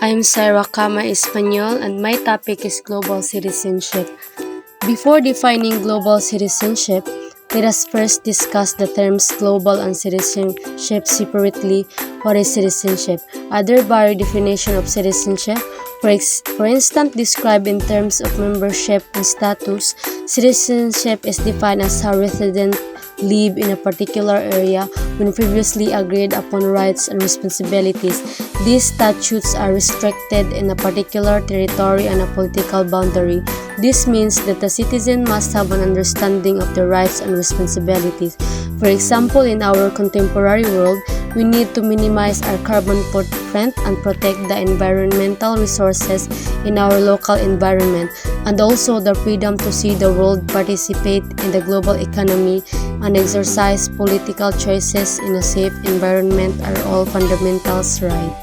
I'm Sarah Kama Espanyol and my topic is global citizenship. Before defining global citizenship, let us first discuss the terms global and citizenship separately. What is citizenship? Other barrier definition of citizenship, for instance, described in terms of membership and status, citizenship is defined as how residents live in a particular area when previously agreed upon rights and responsibilities. These statutes are restricted in a particular territory and a political boundary. This means that the citizen must have an understanding of their rights and responsibilities. For example, in our contemporary world, we need to minimize our carbon footprint and protect the environmental resources in our local environment, and also the freedom to see the world, participate in the global economy, and exercise political choices in a safe environment are all fundamental rights.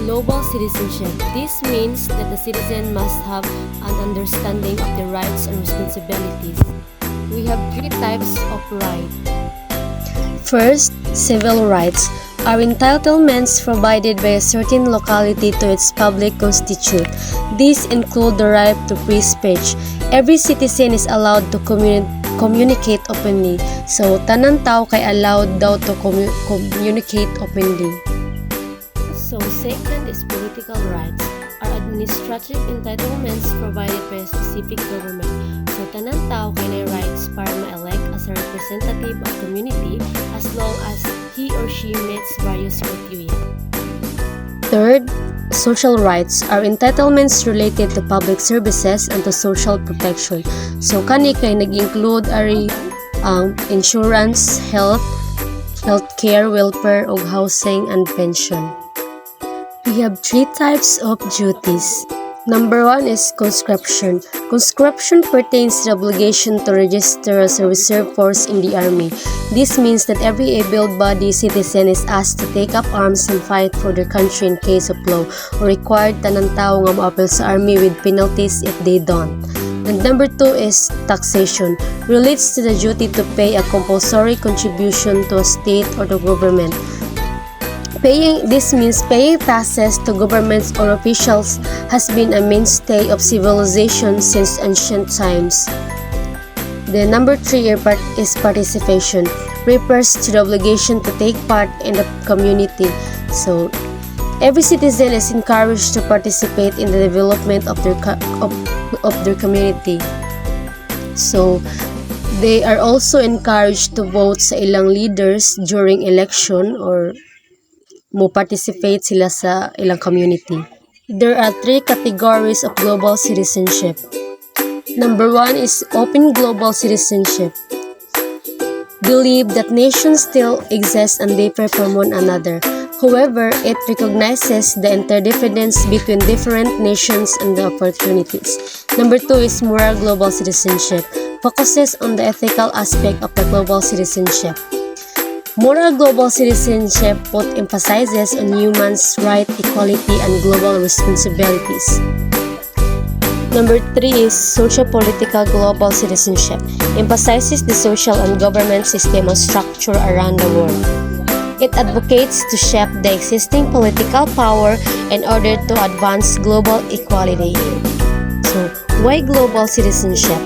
Global citizenship. This means that the citizen must have an understanding of their rights and responsibilities. We have three types of rights. First, civil rights are entitlements provided by a certain locality to its public constitute. These include the right to free speech. Every citizen is allowed to communicate openly. So, tanan tao kay allowed daw to communicate openly. So, second is political rights are administrative entitlements provided by a specific government. So, tanan tao kay may rights para ma-elect as a representative of community as long as he or she meets various criteria. Third, social rights are entitlements related to public services and to social protection. So, kani kay nag-include ari insurance, healthcare, welfare, ug housing, and pension. We have three types of duties. Number one is conscription. Conscription pertains to the obligation to register as a reserve force in the army. This means that every able-bodied citizen is asked to take up arms and fight for their country in case of law, or required tanang tao nga moapil sa army with penalties if they don't. And number two is taxation. Relates to the duty to pay a compulsory contribution to a state or the government. This means paying taxes to governments or officials has been a mainstay of civilization since ancient times. The number three is participation. Refers to the obligation to take part in the community. So, every citizen is encouraged to participate in the development of their community. So, they are also encouraged to vote sa ilang leaders during election or mo participate sila sa ilang community. There are three categories of global citizenship. Number one is open global citizenship. Believe that nations still exist and differ from one another. However, it recognizes the interdependence between different nations and the opportunities. Number two is moral global citizenship. Focuses on the ethical aspect of the global citizenship. Moral global citizenship both emphasizes on humans' right, equality, and global responsibilities. Number three is socio-political global citizenship. Emphasizes the social and government system and structure around the world. It advocates to shape the existing political power in order to advance global equality. So, why global citizenship?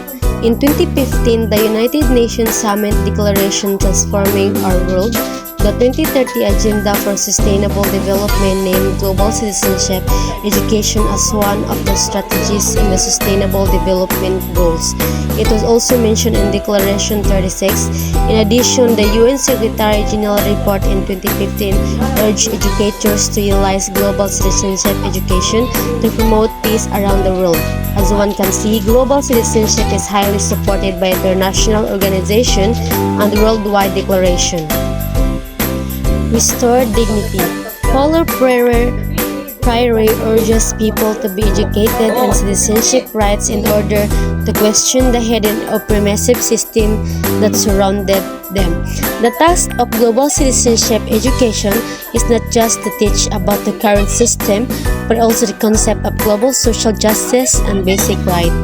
In 2015, the United Nations Summit Declaration Transforming Our World, the 2030 Agenda for Sustainable Development named Global Citizenship Education as one of the strategies in the Sustainable Development Goals. It was also mentioned in Declaration 36. In addition, the UN Secretary General report in 2015 urged educators to utilize global citizenship education to promote peace around the world. As one can see, global citizenship is highly supported by international organizations and the Worldwide Declaration. Restore dignity. Paulo Freire urges people to be educated in citizenship rights in order to question the hidden oppressive system that surrounded them. The task of global citizenship education is not just to teach about the current system, but also the concept of global social justice and basic rights.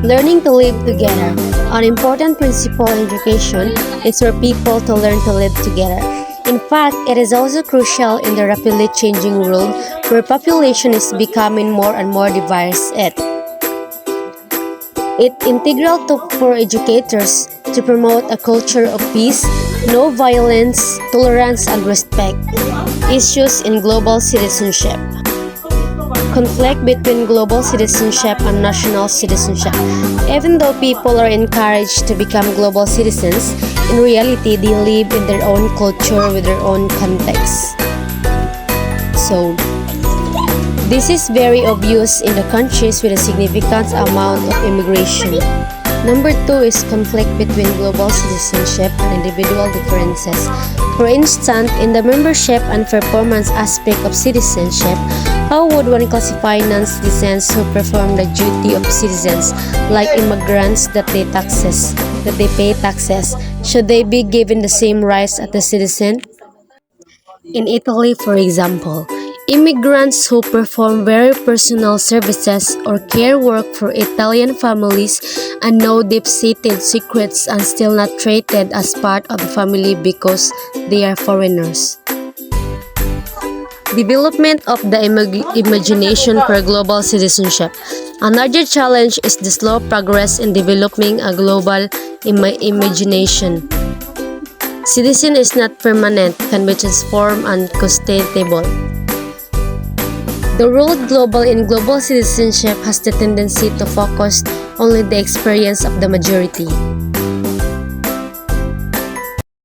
Learning to live together. An important principle in education is for people to learn to live together. In fact, it is also crucial in the rapidly changing world where population is becoming more and more diverse. It's integral for educators to promote a culture of peace, no violence, tolerance, and respect. Issues in global citizenship. Conflict between global citizenship and national citizenship. Even though people are encouraged to become global citizens, in reality they live in their own culture with their own context. So, this is very obvious in the countries with a significant amount of immigration. Number 2 is conflict between global citizenship and individual differences. For instance, in the membership and performance aspect of citizenship, how would one classify non-citizens who perform the duty of citizens, like immigrants that they pay taxes? Should they be given the same rights as the citizen? In Italy, for example, immigrants who perform very personal services or care work for Italian families and know deep-seated secrets and still not treated as part of the family because they are foreigners. Development of the imagination for global citizenship. Another challenge is the slow progress in developing a global imagination. Citizen is not permanent, can be transformed and sustainable. The world in global citizenship has the tendency to focus only the experience of the majority.